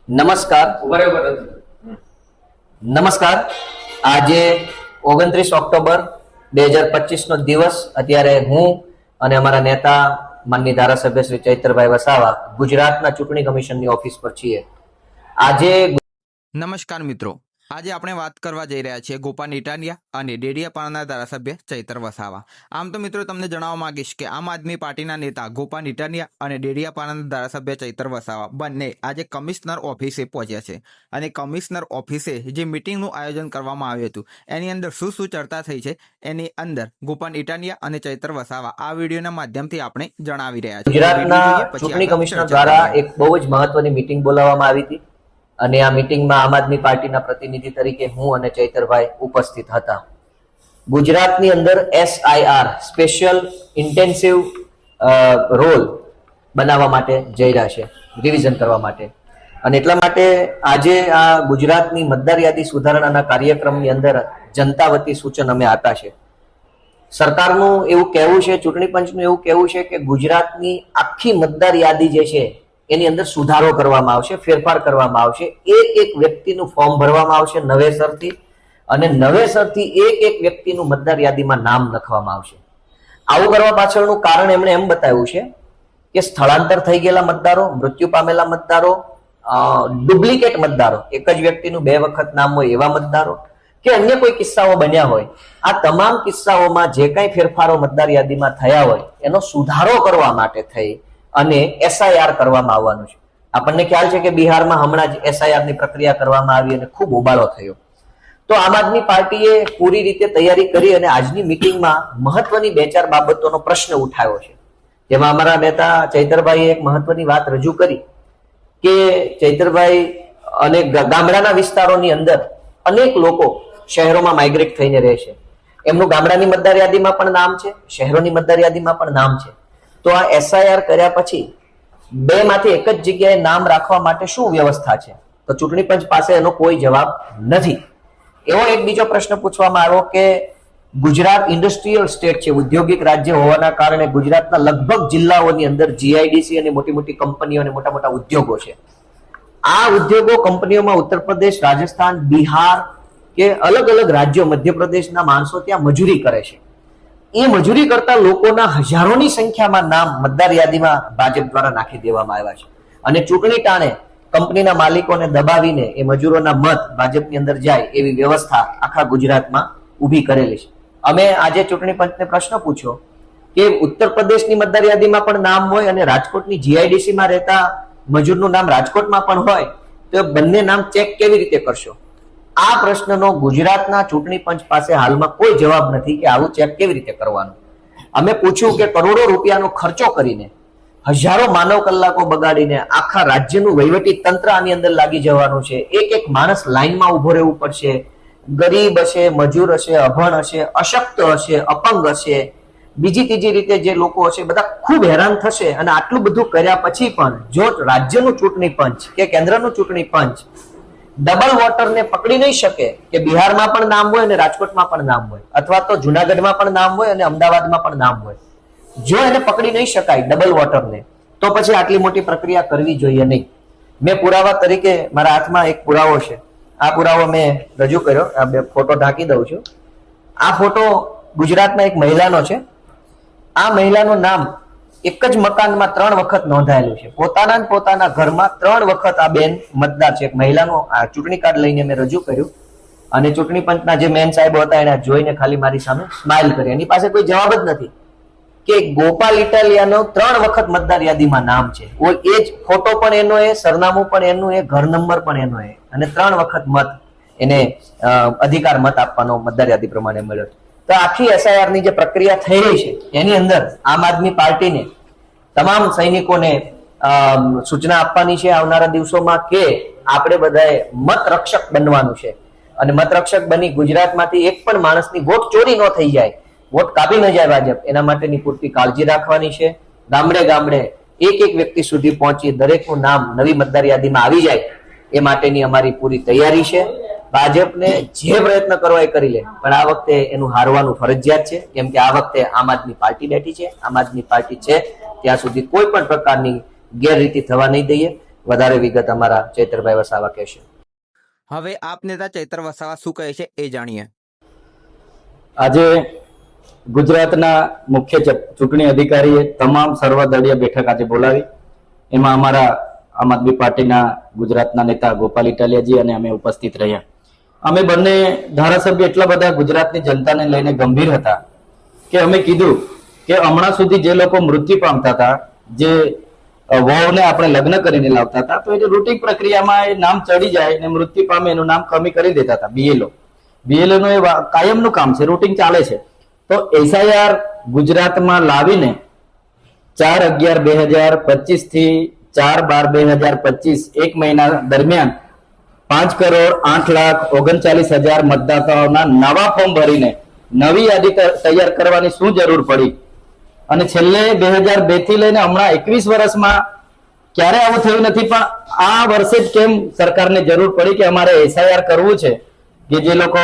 નમસ્કાર. નમસ્કાર. આજે 29 ઓક્ટોબર 2025 નો દિવસ. અત્યારે હું અને અમારા નેતા માનનીય ધારાસભ્ય શ્રી ચૈતરભાઈ વસાવા ગુજરાતના ચૂંટણી કમિશનની ઓફિસ પર છીએ. આજે નમસ્કાર મિત્રો, આજે આપણે વાત કરવા જઈ રહ્યા છીએ ગોપાલ ઇટાલિયા અને ડેડિયાપાડાના ધારાસભ્ય ચૈતર વસાવા. આમ તો મિત્રો તમને જણાવવા માંગીશ કે આમ આદમી પાર્ટીના નેતા ગોપાલ ઇટાલિયા અને ડેડિયાપાડાના ધારાસભ્ય ચૈતર વસાવા બંને આજે કમિશનર ઓફિસે પહોંચ્યા છે અને કમિશનર ઓફિસે જે મિટિંગનું આયોજન કરવામાં આવ્યું હતું એની અંદર શું ચર્ચા થઈ છે એની અંદર ગોપાલ ઇટાલિયા અને ચૈતર વસાવા આ વિડીયોના માધ્યમથી આપણે જણાવી રહ્યા છીએ. ગુજરાતના ચૂંટણી કમિશનર દ્વારા એક બહુ જ મહત્વની મિટિંગ બોલાવવામાં આવી હતી અને આ મિટિંગમાં આમ આદમી પાર્ટીના પ્રતિનિધિ તરીકે હું અને ચૈતરભાઈ ઉપસ્થિત હતા. ગુજરાતની અંદર SIR સ્પેશિયલ ઇન્ટેન્સિવ રોલ બનાવવા માટે જઈ રહ્યા છે, રિવિઝન કરવા માટે. અને એટલા માટે આજે આ ગુજરાતની મતદાર યાદી સુધારણાના કાર્યક્રમની અંદર જનતા વતી સૂચન અમે આપ્યા છે. સરકારનું એવું કહેવું છે, ચૂંટણી પંચનું એવું કહેવું છે કે ગુજરાતની આખી મતદાર યાદી જે છે એની અંદર સુધારો કરવામાં આવશે, ફેરફાર કરવામાં આવશે. એક વ્યક્તિનું ફોર્મ ભરવામાં આવશે નવેસરથી અને નવેસરથી એક વ્યક્તિનું મતદાર યાદીમાં નામ લખવામાં આવશે. આવું કરવા પાછળનું કારણ એમણે એમ બતાવ્યું છે કે સ્થળાંતર થઈ ગયેલા મતદારો, મૃત્યુ પામેલા મતદારો, ડુપ્લિકેટ મતદારો, એક જ વ્યક્તિનું 2 વખત નામ હોય એવા મતદારો કે અન્ય કોઈ કિસ્સાઓ બન્યા હોય, આ તમામ કિસ્સાઓમાં જે કાંઈ ફેરફારો મતદાર યાદીમાં થયા હોય એનો સુધારો કરવા માટે થઈ અને SIR કરવામાં આવવાનું છે. આપણને ખ્યાલ છે કે બિહારમાં હમણાં જ SIR ની પ્રક્રિયા કરવામાં આવી અને ખૂબ હોબાળો થયો. તો આમ આદમી પાર્ટીએ પૂરી રીતે તૈયારી કરી અને આજની મિટિંગમાં મહત્વની 2-4 બાબતોનો પ્રશ્ન ઉઠાવ્યો છે. જેમાં અમારા નેતા ચૈતરભાઈએ એક મહત્વની વાત રજૂ કરી કે ચૈતરભાઈ અને ગામડાના વિસ્તારોની અંદર અનેક લોકો શહેરોમાં માઇગ્રેટ થઈને રહે છે. એમનું ગામડાની મતદાર યાદીમાં પણ નામ છે, શહેરોની મતદાર યાદીમાં પણ નામ છે. તો આ SIR કર્યા પછી 2 માંથી એક જ જગ્યાએ નામ રાખવા માટે શું વ્યવસ્થા છે? તો ચૂંટણી પંચ પાસે એનો કોઈ જવાબ નથી. એવો એક બીજો પ્રશ્ન પૂછવામાં આવ્યો કે ગુજરાત ઇન્ડસ્ટ્રીયલ સ્ટેટ છે, ઔદ્યોગિક રાજ્ય હોવાના કારણે ગુજરાતના લગભગ જિલ્લાઓની અંદર GIDC અને મોટી મોટી કંપનીઓ અને મોટા મોટા ઉદ્યોગો છે. આ ઉદ્યોગો કંપનીઓમાં ઉત્તર પ્રદેશ, રાજસ્થાન, બિહાર કે અલગ અલગ રાજ્યો, મધ્યપ્રદેશના માણસો ત્યાં મજૂરી કરે છે. એ મજૂરી કરતા લોકોના હજારોની સંખ્યામાં નામ મતદાર યાદીમાં ભાજપ દ્વારા નાખી દેવામાં આવ્યા છે અને ચૂંટણી ટાણે કંપનીના માલિકોને દબાવીને એ મજૂરોના મત ભાજપની અંદર જાય એવી વ્યવસ્થા આખા ગુજરાતમાં ઊભી કરેલી છે. અમે આજે ચૂંટણી પંચને પ્રશ્ન પૂછ્યો કે ઉત્તર પ્રદેશની મતદાર યાદીમાં પણ નામ હોય અને રાજકોટની GIDC માં રહેતા મજૂરનું નામ રાજકોટમાં પણ હોય તો બંને નામ ચેક કેવી રીતે કરશો? આ પ્રશ્નનો ગુજરાતના ચૂંટણી પંચ પાસે હાલમાં કોઈ જવાબ નથી કે આવું ચેક કેવી રીતે કરવાનું. અમે પૂછ્યું કે કરોડો રૂપિયાનો ખર્ચો કરીને, હજારો માનવ કલાકો બગાડીને આખા રાજ્યનું વહીવટી તંત્ર આની અંદર લાગી જવાનું છે. એક માણસ લાઈનમાં ઉભો રહેવું પડશે. ગરીબ હશે, મજૂર હશે, અભણ હશે, અશક્ત હશે, અપંગ હશે, બીજી ત્રીજી રીતે જે લોકો હશે બધા ખૂબ હેરાન થશે. અને આટલું બધું કર્યા પછી પણ જો રાજ્યનું ચૂંટણી પંચ કે કેન્દ્રનું ચૂંટણી પંચ ડબલ વોટરને પકડી નહીં શકે કે બિહારમાં પણ નામ હોય અને રાજકોટમાં પણ નામ હોય, અથવા તો જુનાગઢમાં પણ નામ હોય અને અમદાવાદમાં પણ નામ હોય, જો એને પકડી નહીં શકાય ડબલ વોટરને, તો પછી આટલી મોટી પ્રક્રિયા કરવી જોઈએ નહીં. મેં પુરાવા તરીકે મારા હાથમાં એક પુરાવો છે. આ પુરાવો મેં રજૂ કર્યો. આ બે ફોટો ઢાંકી દઉં છું. આ ફોટો ગુજરાતના એક મહિલાનો છે. આ મહિલાનું નામ એક જ મકાનમાં 3 વખત નોંધાયેલું છે. પોતાના ઘરમાં 3 વખત આ બેન મતદાર છે. એક મહિલાનો આ ચૂંટણી કાર્ડ લઈને મેં રજૂ કર્યું અને ચૂંટણી પંચના જે મેન સાહેબો હતા એને જોઈને ખાલી મારી સામે સ્માઇલ કરી. એની પાસે કોઈ જવાબ જ નથી કે ગોપાલ ઇટાલિયાનો 3 વખત મતદાર યાદીમાં નામ છે. એ જ ફોટો પણ એનો, એ સરનામું પણ એનું, એ ઘર નંબર પણ એનો, અને 3 વખત મત એને અધિકાર મત આપવાનો મતદાર યાદી પ્રમાણે મળ્યો. તો આખી SIR ની જે પ્રક્રિયા થઈ રહી છે એની અંદર આમ આદમી પાર્ટીને તમામ સૈનિકોને સૂચના આપવાની છે આવનારા દિવસોમાં કે આપણે બધાએ મત રક્ષક બનવાનું છે અને મત રક્ષક બની ગુજરાતમાંથી એક પણ માણસની વોટ ચોરી ન થઈ જાય, વોટ કાપી ન જાય ભાજપ, એના માટેની પૂરતી કાળજી રાખવાની છે. ગામડે ગામડે એક વ્યક્તિ સુધી પહોંચી દરેકનું નામ નવી મતદાર યાદીમાં આવી જાય એ માટેની અમારી પૂરી તૈયારી છે. ભાજપને જે પ્રયત્ન કરવા એ કરી લે, પણ આ વખતે એનું હારવાનું ફરજિયાત છે, કેમ કે આ વખતે આમ આદમી પાર્ટી બેઠી છે. આમ આદમી પાર્ટી છે ત્યાં સુધી કોઈ પણ પ્રકારની ગેરરીતિ થવા નહીં દઈએ. વધારે વિગત અમારા ચૈતરભાઈ વસાવા કહેશે. હવે આપ નેતા ચૈતર વસાવા શું કહે છે એ જાણીએ. આજે ગુજરાતના મુખ્ય ચૂંટણી અધિકારીએ તમામ સર્વદળીય બેઠક આજે બોલાવી. એમાં અમારા આમ આદમી પાર્ટીના ગુજરાતના નેતા ગોપાલ ઇટાલિયાજી અને અમે ઉપસ્થિત રહ્યા. અમે બંને ધારાસભ્ય એટલા બધા ગુજરાતની જનતાને લઈને ગંભીર હતા કે અમે કીધું કે હમણાં સુધી જે લોકો મૃત્યુ પામતા હતા, જે વહુને આપણે લગ્ન કરીને લાવતા હતા, તો એ રૂટીન પ્રક્રિયામાં એ નામ ચડી જાય ને મૃત્યુ પામે એનું નામ કમી કરી દેતા હતા. બીએલઓ નું એ કાયમનું કામ છે, રૂટીન ચાલે છે. તો એસઆઈઆર ગુજરાતમાં લાવીને 4/11/2025 થી 4/12/2025 એક મહિના દરમિયાન 5,08,39,000 મતદાતાઓના નવા ફોર્મ ભરીને નવી યાદી તૈયાર કરવાની શું જરૂર પડી? અને છેલ્લે 2002 થી લઈને હમણાં 21 વર્ષમાં ક્યારે આવું થયું નથી, પણ આ વર્ષે જ કેમ સરકારને જરૂર પડી કે અમારે એસઆઈઆર કરવું છે કે જે લોકો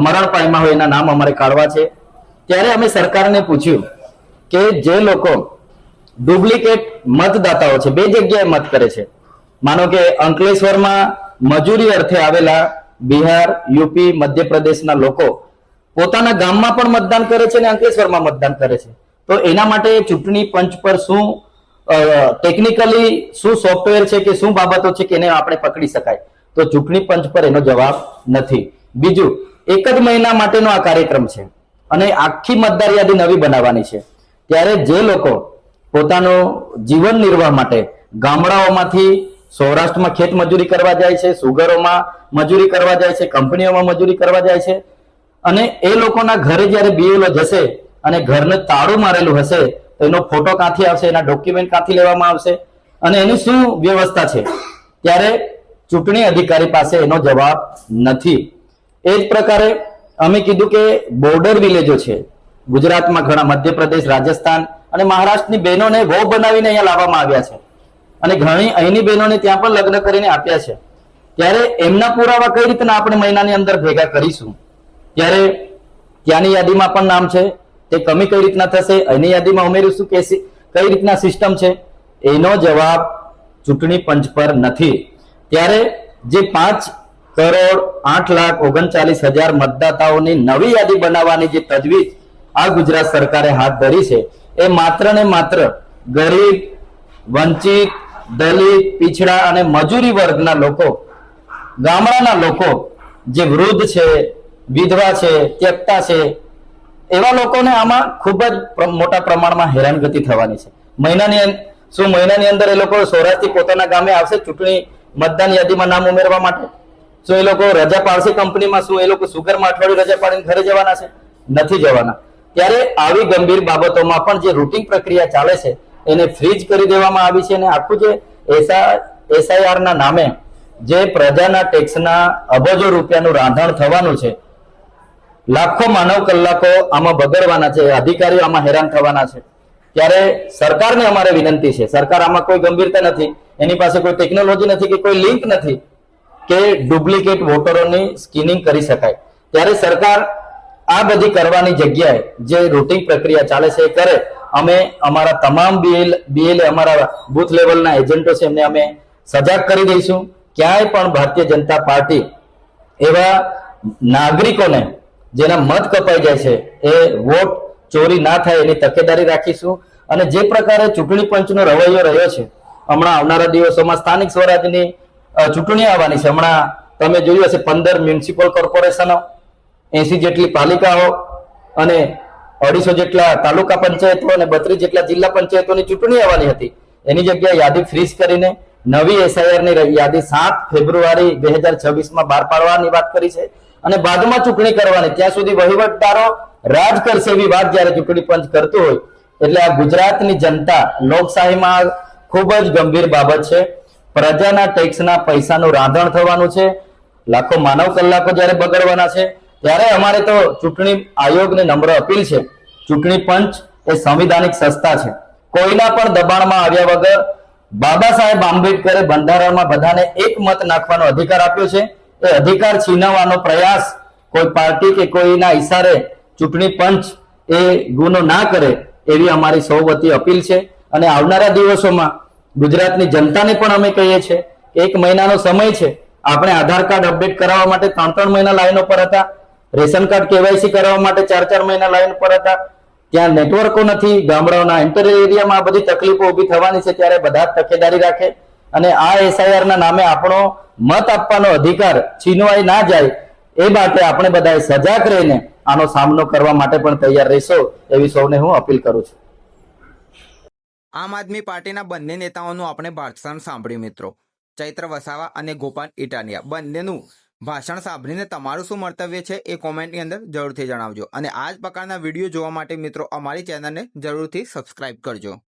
મરણ પામ્યા હોય એના નામ અમારે કાઢવા છે? ત્યારે અમે સરકારને પૂછ્યું કે જે લોકો ડુપ્લિકેટ મતદાતાઓ છે, બે જગ્યાએ મત કરે છે, માનો કે અંકલેશ્વરમાં મજૂરી અર્થે આવેલા બિહાર, યુપી, મધ્યપ્રદેશના લોકો પોતાના ગામમાં પણ મતદાન કરે છે અને અંકલેશ્વરમાં મતદાન કરે છે. તો એના માટે ચૂંટણી પંચ પર શું ટેકનિકલી શું સોફ્ટવેર છે કે શું બાબતો છે કે એને આપણે પકડી શકાય? તો ચૂંટણી પંચ પર એનો જવાબ નથી. બીજું, એક જ મહિના માટેનો આ કાર્યક્રમ છે અને આખી મતદાર યાદી નવી બનાવવાની છે. ત્યારે જે લોકો પોતાનો જીવન નિર્વાહ માટે ગામડાઓમાંથી સૌરાષ્ટ્રમાં ખેત મજૂરી કરવા જાય છે, સુગરોમાં મજૂરી કરવા જાય છે, કંપનીઓમાં મજૂરી કરવા જાય છે, અને એ લોકોના ઘરે જ્યારે બીએલઓ જશે અને ઘરને તાળું મારેલું હશે તો એનો ફોટો ક્યાંથી આવશે, એના ડોક્યુમેન્ટ ક્યાંથી લેવામાં આવશે અને એની શું વ્યવસ્થા છે? ત્યારે ચૂંટણી અધિકારી પાસે એનો જવાબ નથી. એ જ પ્રકારે અમે કીધું કે બોર્ડર વિલેજો છે ગુજરાતમાં, ઘણા મધ્યપ્રદેશ, રાજસ્થાન અને મહારાષ્ટ્રની બહેનોને વહુ બનાવીને અહીંયા લાવવામાં આવ્યા છે અને ઘણી અહીંની બહેનોને ત્યાં પણ લગ્ન કરીને આપ્યા છે. ત્યારે એમના પુરાવા કઈ રીતના આપણે મહિનાની અંદર ભેગા કરીશું? ત્યારે ત્યાંની યાદીમાં પણ નામ છે, તે કમી કઈ રીતના થશે? અહીંની યાદીમાં ઉમેરીશું કે કઈ રીતના સિસ્ટમ છે? એનો જવાબ ચૂંટણી પંચ પર નથી. ત્યારે જે 5,08,39,000 મતદાતાઓની નવી યાદી બનાવવાની જે તજવીજ આ ગુજરાત સરકારે હાથ ધરી છે, એ માત્ર ને માત્ર ગરીબ, વંચિત, દલિત, પીછડા અને મજૂરી વર્ગના લોકો, ગામડાના લોકો, જે વૃદ્ધ છે, વિધવા છે, ત્યક્તા છે, એવા લોકોને આમાં ખૂબ જ મોટા પ્રમાણમાં હેરાનગતિ થવાની છે. મહિનાની અંદર એ લોકો સૌરાષ્ટ્રથી પોતાના ગામે આવશે ચૂંટણી મતદાન યાદીમાં નામ ઉમેરવા માટે? શું એ લોકો રજા પાડશે કંપનીમાં? શું એ લોકો સુગરમાં અઠવાડિયું રજા પાડીને ઘરે જવાના છે? નથી જવાના. ત્યારે આવી ગંભીર બાબતોમાં પણ જે રૂટીન પ્રક્રિયા ચાલે છે એને ફ્રીજ કરી દેવામાં આવી છે અને આખું જે એસઆઈઆર ના નામે જે પ્રજાના ટેક્સના અબજો રૂપિયાનું રાંધણ થવાનું છે, લાખો માનવ કલાકો આમાં બગડવાના છે, અધિકારીઓ આમાં હેરાન થવાના છે. ત્યારે સરકારને અમારે વિનંતી છે, સરકાર આમાં કોઈ ગંભીરતા નથી, એની પાસે કોઈ ટેકનોલોજી નથી કે કોઈ લિંક નથી કે ડુપ્લિકેટ વોટરોની સ્કીનિંગ કરી શકાય. ત્યારે સરકાર આ બધી કરવાની જગ્યાએ જે રૂટીન પ્રક્રિયા ચાલે છે એ કરે. અમે અમારા તમામ બીએલએ અમારા બુથ લેવલના એજન્ટો છે એમને અમે સજાગ કરી દઈશું. ક્યાંય પણ ભારતીય જનતા પાર્ટી એવા નાગરિકોને જેના મત કપાઈ જાય છે એ વોટ ચોરી ના થાય એની તકેદારી રાખીશું. અને જે પ્રકારે ચૂંટણી પંચનો રવૈયો રહ્યો છે, હમણાં આવનારા દિવસોમાં સ્થાનિક સ્વરાજની ચૂંટણી આવવાની છે. હમણાં તમે જોયું હશે 15 મ્યુનિસિપલ કોર્પોરેશનો, 80 જેટલી પાલિકાઓ અને 250 જેટલા તાલુકા પંચાયતો અને 32 જેટલા જિલ્લા પંચાયતોની ચૂંટણી આવવાની હતી. એની જગ્યાએ યાદી ફ્રીઝ કરીને નવી એસઆઈઆર ની યાદી 7 ફેબ્રુઆરી 2026 બહાર પાડવાની વાત કરી છે અને બાદમાં ચૂંટણી કરવાની. ત્યાં સુધી વહીવટદારો રાજ કરશે એવી વાત જયારે ચૂંટણી પંચ કરતું હોય, એટલે આ ગુજરાતની જનતા લોકશાહીમાં ખૂબ જ ગંભીર બાબત છે. પ્રજાના ટેક્સના પૈસાનું રાંધણ થવાનું છે, લાખો માનવ કલાકો જયારે બગડવાના છે. ત્યારે અમારે તો ચૂંટણી આયોગને નમ્ર અપીલ છે, ચૂંટણી પંચ એ સંવિધાનિક સંસ્થા છે, કોઈના પણ દબાણમાં આવ્યા વગર બાબા સાહેબ આંબેડકરે બંધારણમાં બધાને એક મત નાખવાનો અધિકાર આપ્યો છે. એ અધિકાર છીનવવાનો પ્રયાસ કોઈ પાર્ટી કે કોઈના ઈશારે ચૂંટણી પંચ એ ગુનો ના કરે એવી અમારી સૌ વતી અપીલ છે. અને આવનારા દિવસોમાં ગુજરાતની જનતાને પણ અમે કહીએ છીએ કે 1 મહિનાનો સમય છે. આપણે આધાર કાર્ડ અપડેટ કરાવવા માટે 3 મહિના લાઈનો પર હતા. રેશન કાર્ડ કેવાયસી કરાવવા માટે 4 મહિના લાઈન પર હતા. ત્યાં નેટવર્કો નથી. ગામડાઓના ઇન્ટરિયર એરિયામાં આ બધી તકલીફો ઊભી થવાની છે. ત્યારે બધા જ તકેદારી રાખે અને આ એસઆઈઆર ના નામે આપણો મત આપવાનો અધિકાર છીનવાઈ ના જાય એ માટે આપણે બધાએ સજાગ રહીને આનો સામનો કરવા માટે પણ તૈયાર રહેશો એવી સૌને હું અપીલ કરું છું. આમ આદમી પાર્ટીના બંને નેતાઓનું આપણે ભાષણ સાંભળ્યું મિત્રો. ચૈત્ર વસાવા અને ગોપાલ ઇટાલિયા બંનેનું ભાષણ સાંભળીને તમારું શું મંતવ્ય છે એ કોમેન્ટની અંદર જરૂરથી જણાવજો અને આ જ પ્રકારના વિડીયો જોવા માટે મિત્રો અમારી ચેનલને જરૂરથી સબસ્ક્રાઇબ કરજો.